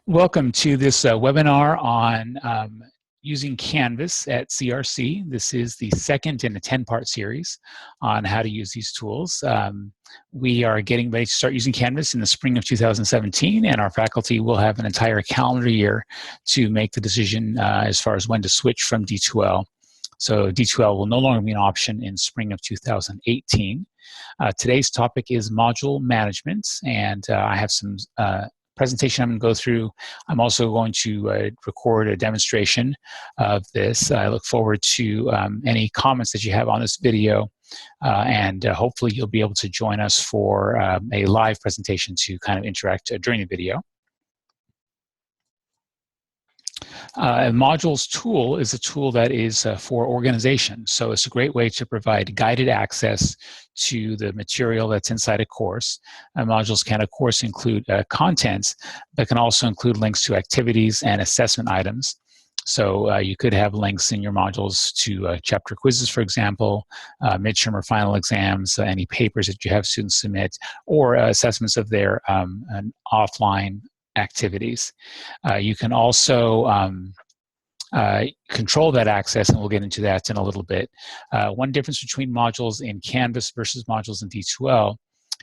Welcome to this webinar on using Canvas at CRC. This is the second in a 10-part series on how to use these tools. We are getting ready to start using Canvas in the spring of 2017, and our faculty will have an entire calendar year to make the decision as far as when to switch from D2L. So D2L will no longer be an option in spring of 2018. Today's topic is module management, and I have some presentation I'm going to go through. I'm also going to record a demonstration of this. I look forward to any comments that you have on this video, and hopefully you'll be able to join us for a live presentation to kind of interact during the video. A modules tool is a tool that is for organization. So it's a great way to provide guided access to the material that's inside a course. Modules can, of course, include contents, but can also include links to activities and assessment items. So you could have links in your modules to chapter quizzes, for example, midterm or final exams, any papers that you have students submit, or assessments of their offline activities. You can also control that access, and we'll get into that in a little bit. One difference between modules in Canvas versus modules in D2L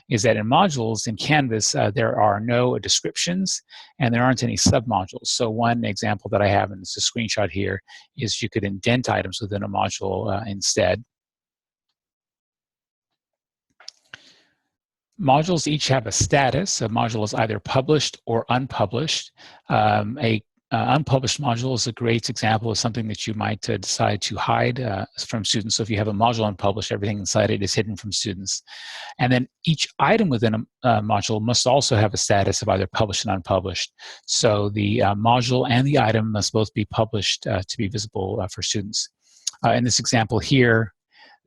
is that in modules in Canvas, there are no descriptions and there aren't any submodules. So one example that I have, and it's a screenshot here, is you could indent items within a module instead. Modules each have a status. A module is either published or unpublished. Unpublished module is a great example of something that you might decide to hide from students. So if you have a module unpublished, everything inside it is hidden from students. And then each item within a module must also have a status of either published and unpublished. So the module and the item must both be published to be visible for students. In this example here,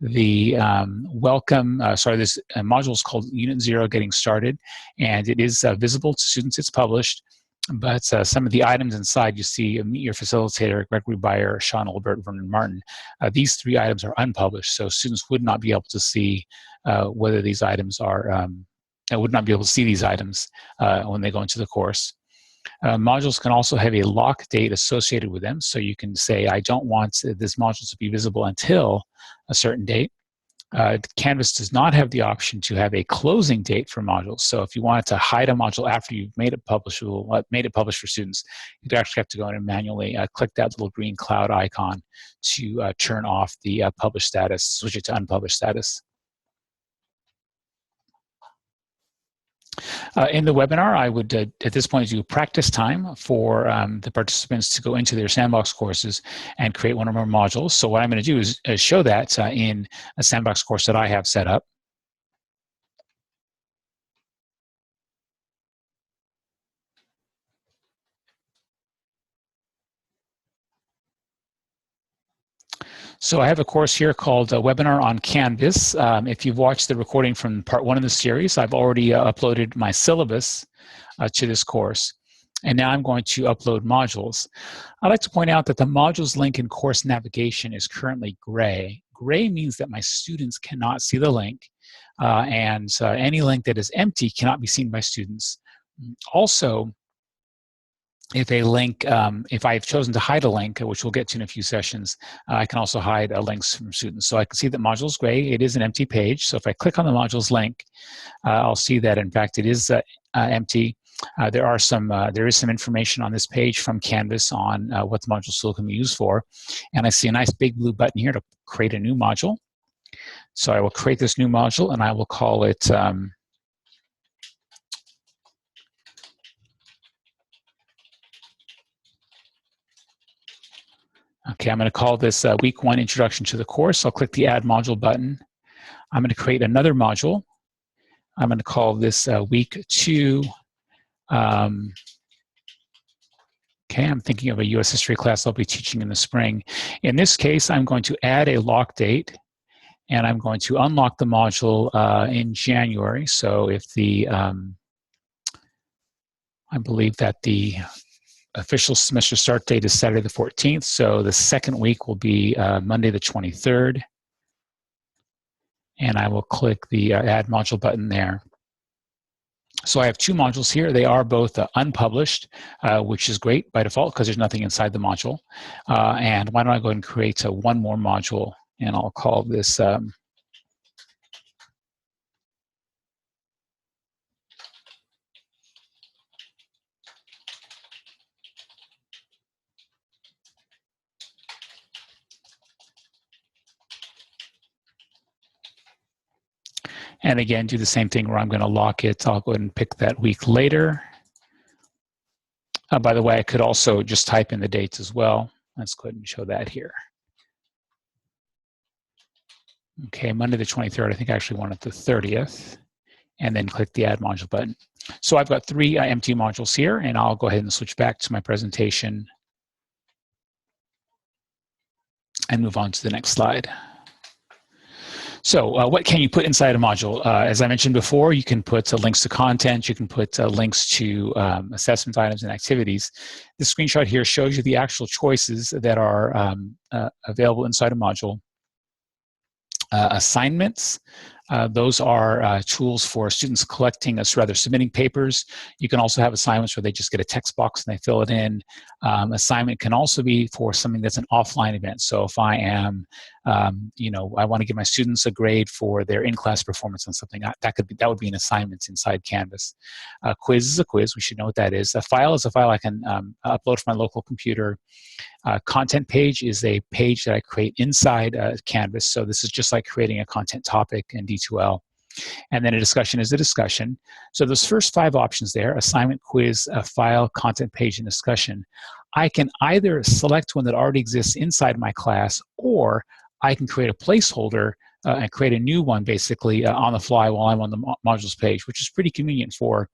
the this module is called Unit 0 Getting Started, and it is visible to students. It's published, but some of the items inside, you see Meet Your Facilitator, Gregory Bayer, Sean Albert, Vernon Martin. These three items are unpublished, so students would not be able to see whether these items are, would not be able to see these items when they go into the course. Modules can also have a lock date associated with them, so you can say, I don't want this module to be visible until a certain date. Canvas does not have the option to have a closing date for modules. So if you wanted to hide a module after you've made it publishable, made it published for students, you'd actually have to go in and manually click that little green cloud icon to turn off the published status, switch it to unpublished status. In the webinar, I would, at this point, do practice time for the participants to go into their Sandbox courses and create one or more modules. So what I'm going to do is show that in a Sandbox course that I have set up. So I have a course here called Webinar on Canvas. If you've watched the recording from part 1 of the series, I've already uploaded my syllabus to this course. And now I'm going to upload modules. I'd like to point out that the modules link in course navigation is currently gray. Gray means that my students cannot see the link, and any link that is empty cannot be seen by students. Also, if a link, if I've chosen to hide a link, which we'll get to in a few sessions, I can also hide links from students. So I can see that modules gray, it is an empty page. So if I click on the modules link, I'll see that in fact it is empty. There is some information on this page from Canvas on what the module tool can be used for. And I see a nice big blue button here to create a new module. So I will create this new module and I will call it okay, I'm going to call this Week 1 Introduction to the Course. I'll click the Add Module button. I'm going to create another module. I'm going to call this Week 2. Okay, I'm thinking of a U.S. history class I'll be teaching in the spring. In this case, I'm going to add a lock date, and I'm going to unlock the module in January. So if the, I believe that the official semester start date is Saturday the 14th, so the second week will be Monday the 23rd. And I will click the Add Module button there. So I have two modules here. They are both unpublished, which is great by default because there's nothing inside the module. And why don't I go ahead and create one more module, and I'll call this and again, do the same thing where I'm going to lock it. I'll go ahead and pick that week later. By the way, I could also just type in the dates as well. Let's go ahead and show that here. Okay, Monday the 23rd, I think I actually wanted the 30th, and then click the Add Module button. So I've got three empty modules here, and I'll go ahead and switch back to my presentation and move on to the next slide. So what can you put inside a module? As I mentioned before, you can put links to content, you can put links to assessment items and activities. This screenshot here shows you the actual choices that are available inside a module. Assignments, those are tools for students collecting, rather submitting papers. You can also have assignments where they just get a text box and they fill it in. Assignment can also be for something that's an offline event. So if I am, I want to give my students a grade for their in-class performance on something, that would be an assignment inside Canvas. A quiz is a quiz. We should know what that is. A file is a file I can upload from my local computer. Content page is a page that I create inside Canvas. So this is just like creating a content topic in D2L. And then a discussion is a discussion. So those first five options there, assignment, quiz, file, content page, and discussion, I can either select one that already exists inside my class, or I can create a placeholder and create a new one basically on the fly while I'm on the modules page, which is pretty convenient for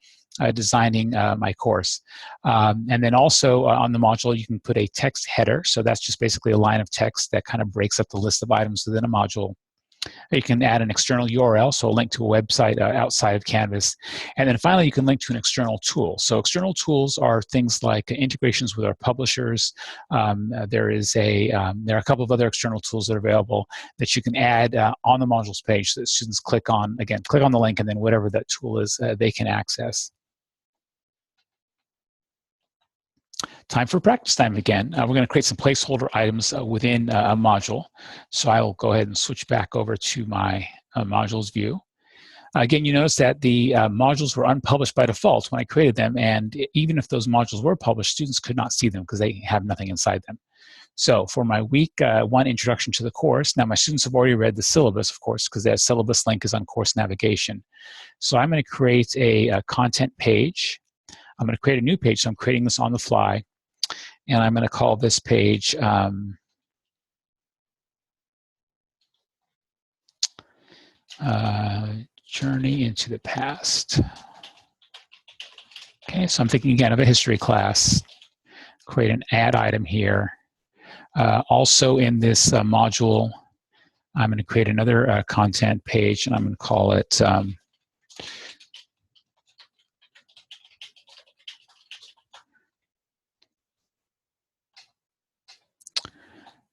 designing my course. And then also on the module, you can put a text header. So that's just basically a line of text that kind of breaks up the list of items within a module. You can add an external URL, so a link to a website outside of Canvas. And then finally, you can link to an external tool. So external tools are things like integrations with our publishers. There are a couple of other external tools that are available that you can add on the modules page so that students click on the link, and then whatever that tool is, they can access. Time for practice time again. We're going to create some placeholder items within a module. So I will go ahead and switch back over to my modules view. Again, you notice that the modules were unpublished by default when I created them, and even if those modules were published, students could not see them because they have nothing inside them. So for my week one introduction to the course, now my students have already read the syllabus, of course, because that syllabus link is on course navigation. So I'm going to create a content page. I'm going to create a new page, so I'm creating this on the fly. And I'm going to call this page Journey into the Past. Okay, so I'm thinking again of a history class. Create an add item here. Also in this module, I'm going to create another content page, and I'm going to call it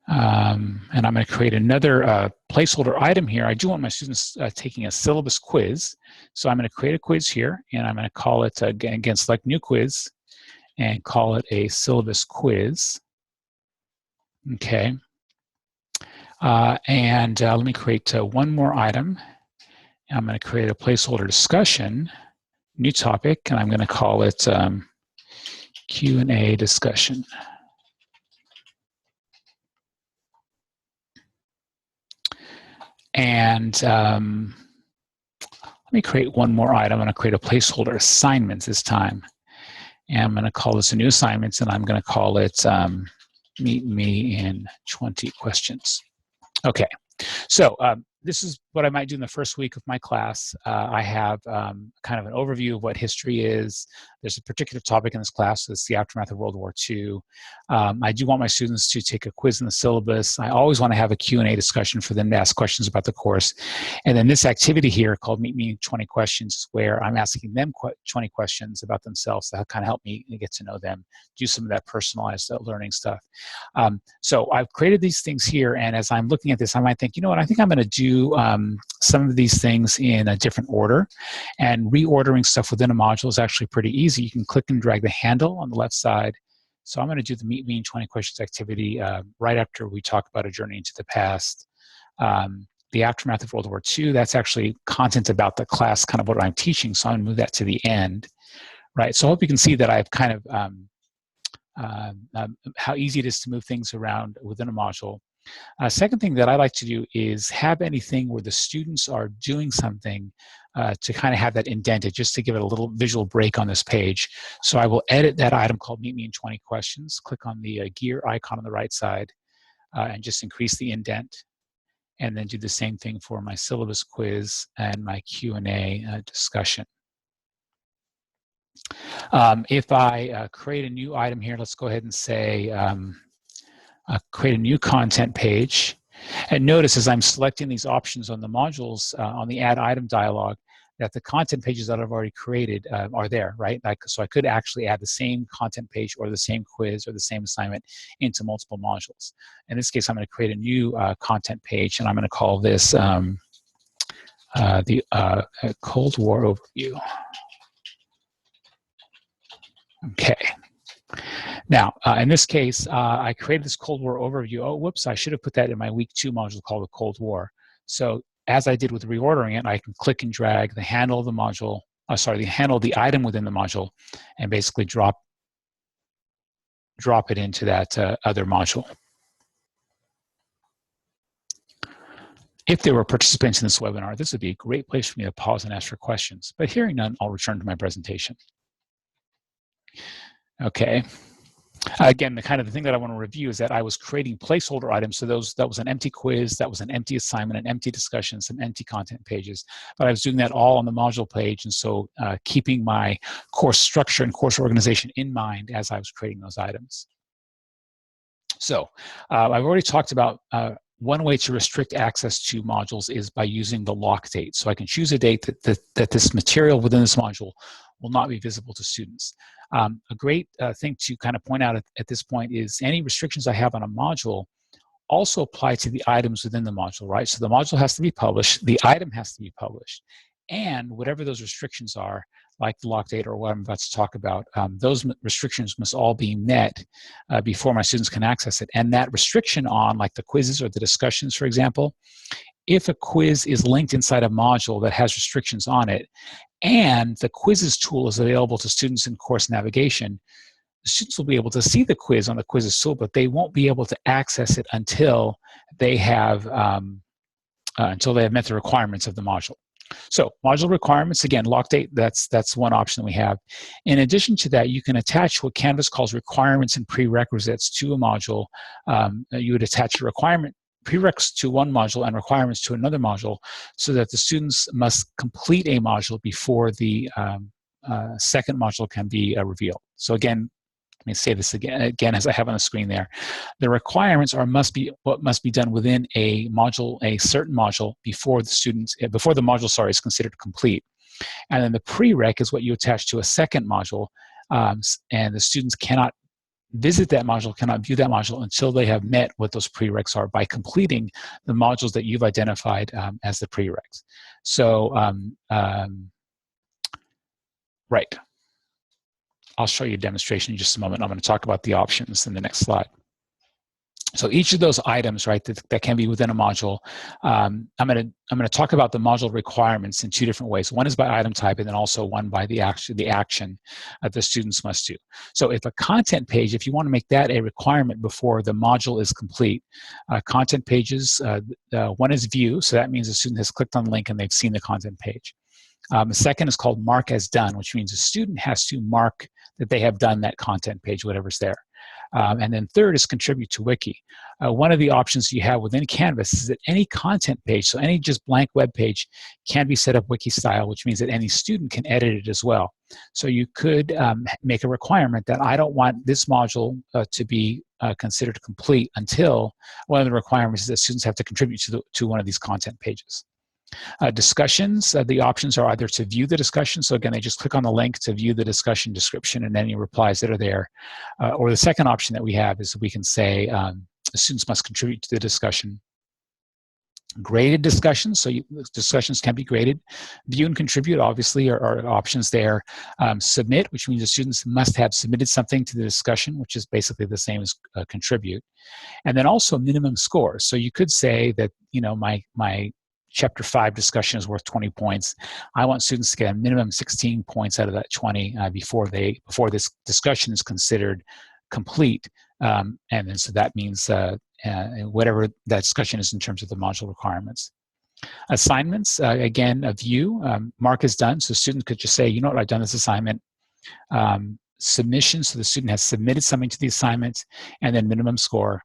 and I'm going to create another placeholder item here. I do want my students taking a syllabus quiz. So I'm going to create a quiz here, and I'm going to call it, again, select new quiz, and call it a syllabus quiz. Okay. Let me create one more item. I'm going to create a placeholder discussion, new topic, and I'm going to call it Q&A discussion. And let me create one more item. I'm going to create a placeholder assignments this time. And I'm going to call this a new assignments, and I'm going to call it Meet Me in 20 Questions. Okay, so this is what I might do in the first week of my class. I have kind of an overview of what history is. There's a particular topic in this class, so it's the aftermath of World War II. I do want my students to take a quiz in the syllabus. I always want to have a Q&A discussion for them to ask questions about the course. And then this activity here called Meet Me in 20 Questions is where I'm asking them 20 questions about themselves that kind of help me get to know them, do some of that personalized learning stuff. So I've created these things here, and as I'm looking at this, I might think, you know what, I think I'm going to do some of these things in a different order. And reordering stuff within a module is actually pretty easy. You can click and drag the handle on the left side. So I'm going to do the Meet Me in 20 Questions activity right after we talk about A Journey into the Past. The Aftermath of World War II, that's actually content about the class, kind of what I'm teaching, so I'm going to move that to the end. Right, so I hope you can see that I've kind of how easy it is to move things around within a module. Second thing that I like to do is have anything where the students are doing something to kind of have that indented, just to give it a little visual break on this page. So I will edit that item called Meet Me in 20 Questions, click on the gear icon on the right side, and just increase the indent. And then do the same thing for my syllabus quiz and my Q&A discussion. If I create a new item here, let's go ahead and say create a new content page. And notice as I'm selecting these options on the modules, on the Add Item dialog, that the content pages that I've already created are there, right? So I could actually add the same content page or the same quiz or the same assignment into multiple modules. In this case, I'm going to create a new content page, and I'm going to call this the Cold War Overview. Okay. Now, in this case, I created this Cold War overview. Oh, whoops, I should have put that in my week 2 module called the Cold War. So as I did with reordering it, I can click and drag the handle of the module, the handle of the item within the module, and basically drop it into that other module. If there were participants in this webinar, this would be a great place for me to pause and ask for questions. But hearing none, I'll return to my presentation. Okay. Again, the thing that I want to review is that I was creating placeholder items. So that was an empty quiz, that was an empty assignment, an empty discussion, some empty content pages. But I was doing that all on the module page. And so keeping my course structure and course organization in mind as I was creating those items. So I've already talked about one way to restrict access to modules is by using the lock date. So I can choose a date that this material within this module will not be visible to students. A great thing to kind of point out at this point is any restrictions I have on a module also apply to the items within the module, right? So the module has to be published, the item has to be published, and whatever those restrictions are, like the lock date or what I'm about to talk about, those restrictions must all be met before my students can access it. And that restriction on, like the quizzes or the discussions, for example, if a quiz is linked inside a module that has restrictions on it, and the quizzes tool is available to students in course navigation, the students will be able to see the quiz on the quizzes tool, but they won't be able to access it until they have met the requirements of the module. So module requirements, again, lock date, that's one option we have. In addition to that, you can attach what Canvas calls requirements and prerequisites to a module. You would attach a prereqs to one module and requirements to another module so that the students must complete a module before the second module can be revealed. So again, let me say this again as I have on the screen there. The requirements must be what must be done within a module, a certain module, before the module is considered complete. And then the prereq is what you attach to a second module, and the students cannot visit that module, cannot view that module until they have met what those prereqs are by completing the modules that you've identified as the prereqs. So, right. I'll show you a demonstration in just a moment. I'm going to talk about the options in the next slide. So each of those items, right, that can be within a module, I'm going to talk about the module requirements in 2 different ways. One is by item type, and then also one by the action that the students must do. So if a content page, if you want to make that a requirement before the module is complete, content pages, one is view, so that means the student has clicked on the link and they've seen the content page. The second is called mark as done, which means the student has to mark that they have done that content page, whatever's there. And then third is contribute to wiki. One of the options you have within Canvas is that any content page, so any just blank web page, can be set up wiki style, which means that any student can edit it as well. So you could make a requirement that I don't want this module to be considered complete until one of the requirements is that students have to contribute to one of these content pages. Discussions, the options are either to view the discussion, so again, they just click on the link to view the discussion description and any replies that are there. Or the second option that we have is we can say the students must contribute to the discussion. Graded discussions, so discussions can be graded. View and contribute, obviously, are options there. Submit, which means the students must have submitted something to the discussion, which is basically the same as contribute. And then also minimum scores. So you could say that, you know, my chapter 5 discussion is worth 20 points. I want students to get a minimum 16 points out of that 20 before this discussion is considered complete. And then so that means whatever that discussion is in terms of the module requirements. Assignments, again, a view, mark is done. So students could just say, you know what, I've done this assignment. Submission, so the student has submitted something to the assignment, and then minimum score.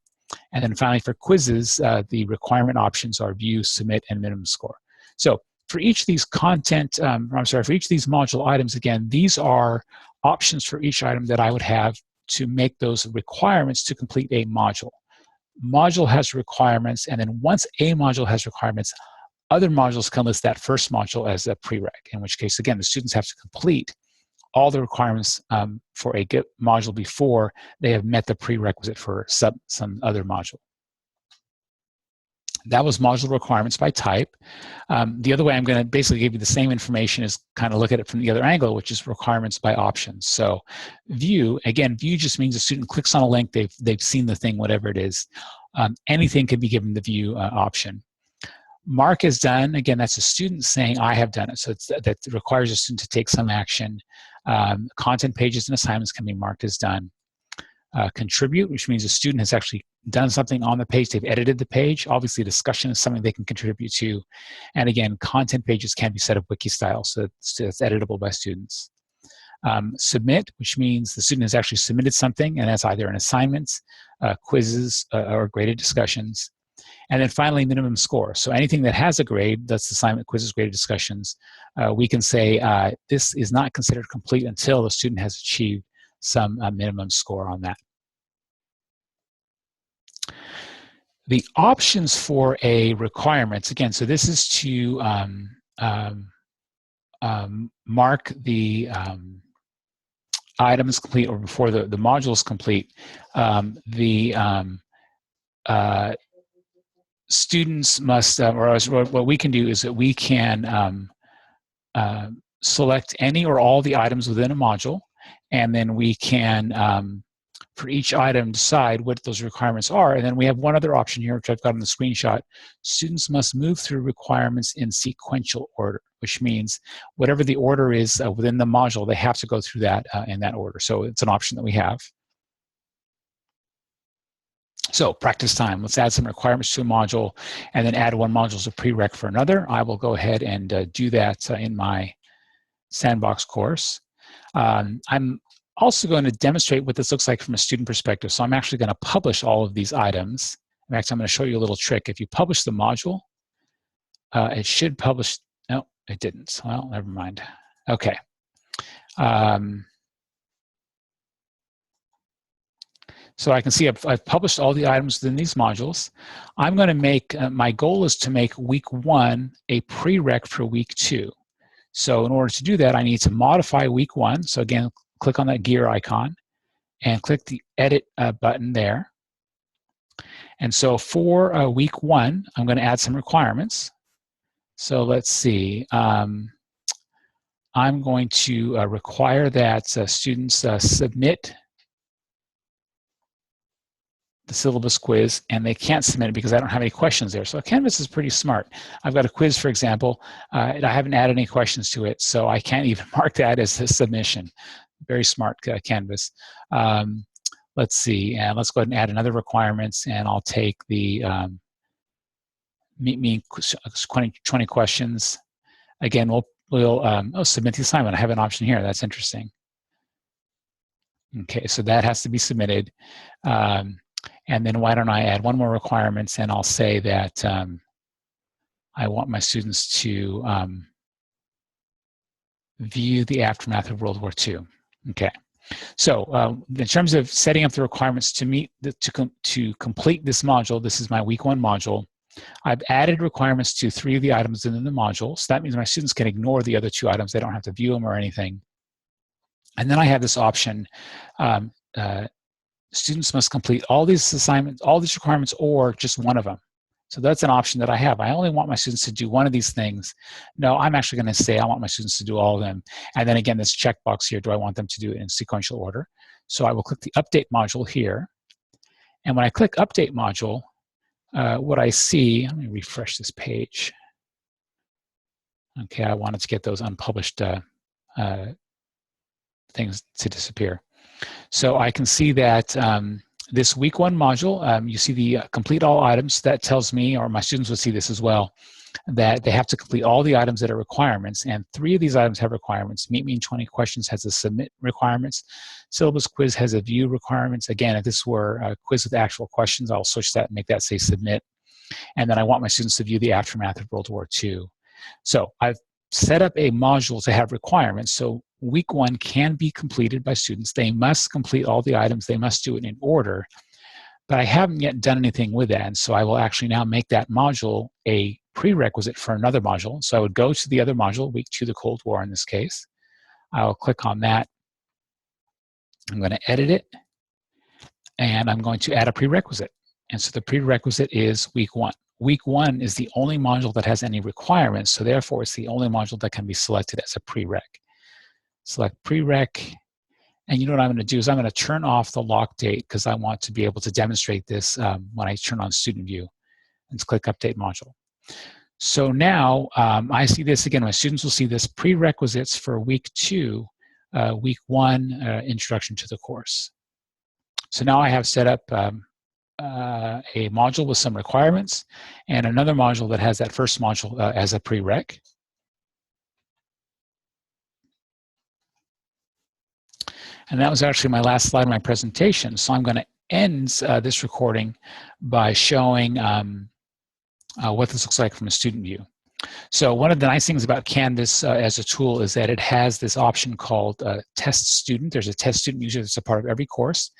And then finally for quizzes, the requirement options are view, submit, and minimum score. So for each of these for each of these module items, again, these are options for each item that I would have to make those requirements to complete a module. Module has requirements, and then once a module has requirements, other modules can list that first module as a prereq, in which case, again, the students have to complete all the requirements for a module before they have met the prerequisite for some other module. That was module requirements by type. The other way I'm going to basically give you the same information is kind of look at it from the other angle, which is requirements by options. So view, again, view just means a student clicks on a link, they've seen the thing, whatever it is. Anything can be given the view option. Mark is done. Again, that's a student saying, I have done it. So that requires a student to take some action. Content pages and assignments can be marked as done. Contribute, which means a student has actually done something on the page. They've edited the page. Obviously, discussion is something they can contribute to. And again, content pages can be set up wiki style, so it's editable by students. Submit, which means the student has actually submitted something, and that's either an assignment, quizzes, or graded discussions. And then finally, minimum score. So anything that has a grade, that's assignment, quizzes, graded discussions, we can say this is not considered complete until the student has achieved some minimum score on that. The options for a requirements, again, so this is to mark the item is complete or before the module is complete. Students must, or what we can do is that we can select any or all the items within a module, and then we can, for each item, decide what those requirements are. And then we have one other option here, which I've got on the screenshot. Students must move through requirements in sequential order, which means whatever the order is within the module, they have to go through that in that order. So it's an option that we have. So practice time. Let's add some requirements to a module and then add one module as a prereq for another. I will go ahead and do that in my Sandbox course. I'm also going to demonstrate what this looks like from a student perspective. So I'm actually going to publish all of these items. In fact, I'm going to show you a little trick. If you publish the module, it should publish. No, it didn't. Well, never mind. Okay. So I can see I've published all the items within these modules. I'm going to make, my goal is to make week 1 a prereq for week 2. So in order to do that, I need to modify week 1. So again, click on that gear icon and click the edit button there. And so for week 1, I'm going to add some requirements. So let's see. I'm going to require that students submit the syllabus quiz, and they can't submit it because I don't have any questions there. So Canvas is pretty smart. I've got a quiz, for example, and I haven't added any questions to it, so I can't even mark that as a submission. Very smart Canvas. Let's see, and let's go ahead and add another requirements, and I'll take the meet me 20 questions. Again, we'll submit the assignment. I have an option here. That's interesting. Okay, so that has to be submitted. And then why don't I add one more requirements, and I'll say that I want my students to view the aftermath of World War II. Okay, so in terms of setting up the requirements to meet to complete this module, this is my week 1 module. I've added requirements to 3 of the items in the module, so that means my students can ignore the other 2 items. They don't have to view them or anything. And then I have this option. Students must complete all these assignments, all these requirements, or just one of them. So that's an option that I have. I only want my students to do one of these things. No, I'm actually going to say I want my students to do all of them. And then again, this checkbox here, do I want them to do it in sequential order? So I will click the update module here. And when I click update module, what I see, let me refresh this page. Okay, I wanted to get those unpublished things to disappear. So I can see that this week 1 module, you see the complete all items. That tells me, or my students will see this as well, that they have to complete all the items that are requirements, and 3 of these items have requirements. Meet Me in 20 Questions has a submit requirements. Syllabus quiz has a view requirements. Again, if this were a quiz with actual questions, I'll switch that and make that say submit. And then I want my students to view the aftermath of World War II. So I've set up a module to have requirements. So week 1 can be completed by students. They must complete all the items. They must do it in order. But I haven't yet done anything with that. And so I will actually now make that module a prerequisite for another module. So I would go to the other module, week 2, the Cold War in this case. I will click on that. I'm going to edit it. And I'm going to add a prerequisite. And so the prerequisite is week 1. Week 1 is the only module that has any requirements. So therefore, it's the only module that can be selected as a prereq. Select prereq. And you know what I'm going to do is I'm going to turn off the lock date because I want to be able to demonstrate this when I turn on Student View. And click Update Module. So now I see this again. My students will see this prerequisites for week 2, week 1, introduction to the course. So now I have set up a module with some requirements and another module that has that first module as a prereq. And that was actually my last slide of my presentation. So I'm going to end this recording by showing what this looks like from a student view. So one of the nice things about Canvas as a tool is that it has this option called Test Student. There's a Test Student user that's a part of every course.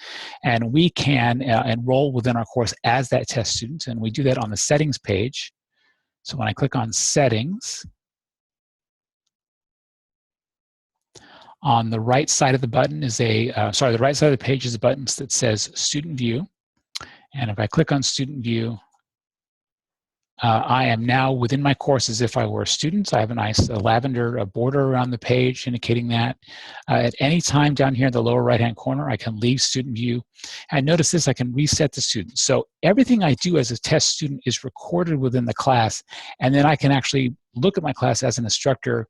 And we can enroll within our course as that test student. And we do that on the Settings page. So when I click on Settings, on the right side of the button is the right side of the page is a button that says Student View. And if I click on Student View, I am now within my course as if I were a student. I have a nice lavender border around the page indicating that. At any time down here in the lower right-hand corner, I can leave Student View. And notice this, I can reset the student. So everything I do as a test student is recorded within the class, and then I can actually look at my class as an instructor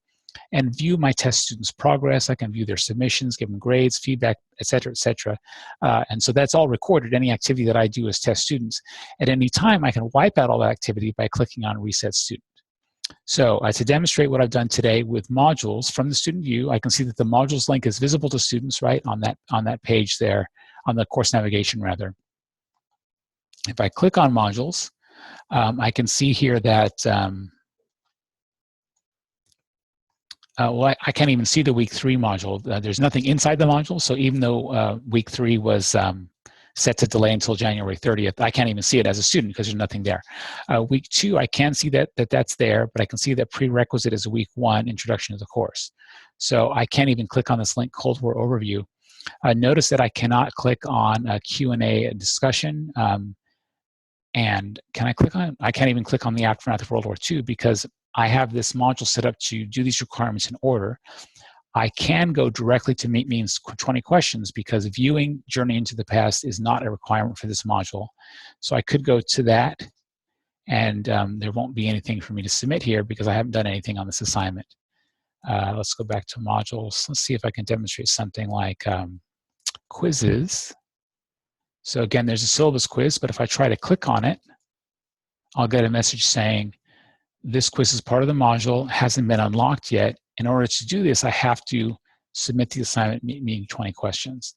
and view my test students' progress. I can view their submissions, give them grades, feedback, et cetera, et cetera. And so that's all recorded, any activity that I do as test students. At any time, I can wipe out all that activity by clicking on Reset Student. So to demonstrate what I've done today with modules from the student view, I can see that the modules link is visible to students, right, on that page there, on the course navigation rather. If I click on modules, I can see here that well, I can't even see the week 3 module. There's nothing inside the module, so even though week 3 was set to delay until January 30th, I can't even see it as a student because there's nothing there. Week 2, I can see that's there, but I can see that prerequisite is week 1, introduction to the course. So I can't even click on this link, Cold War Overview. Notice that I cannot click on a Q&A discussion. And can I click on, I can't even click on the aftermath of World War II because I have this module set up to do these requirements in order. I can go directly to Meet Me in 20 Questions because viewing Journey into the Past is not a requirement for this module. So I could go to that, and there won't be anything for me to submit here because I haven't done anything on this assignment. Let's go back to modules. Let's see if I can demonstrate something like quizzes. So again, there's a syllabus quiz, but if I try to click on it, I'll get a message saying, this quiz is part of the module, hasn't been unlocked yet. In order to do this, I have to submit the assignment, Meet Me in 20 Questions.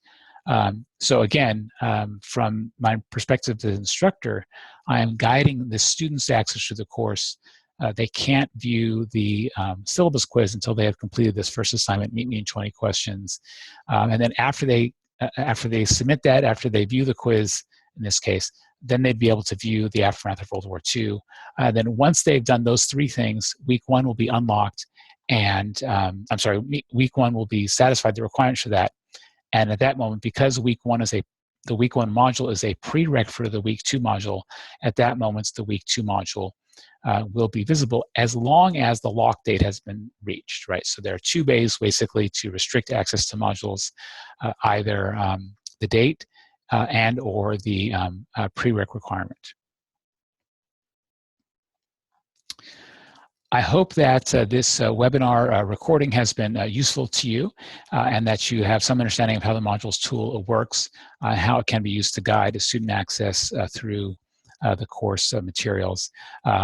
So again, from my perspective as an instructor, I am guiding the students' access to the course. They can't view the syllabus quiz until they have completed this first assignment, Meet Me in 20 Questions. And then after they submit that, after they view the quiz, in this case, then they'd be able to view the aftermath of World War II. Then once they've done those 3 things, week 1 will be unlocked, and week 1 will be satisfied the requirements for that. And at that moment, because week 1 is a the week 1 module is a prereq for the week 2 module, at that moment the week 2 module will be visible as long as the lock date has been reached, right? So there are 2 ways basically to restrict access to modules, either the date and or the prereq requirement. I hope that this webinar recording has been useful to you and that you have some understanding of how the modules tool works, how it can be used to guide student access through the course materials.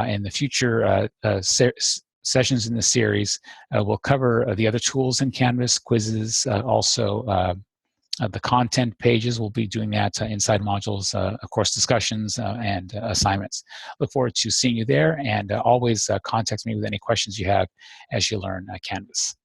In the future sessions in the series, we'll cover the other tools in Canvas, quizzes, also the content pages. We'll be doing that inside modules, of course, discussions and assignments. Look forward to seeing you there, and always contact me with any questions you have as you learn Canvas.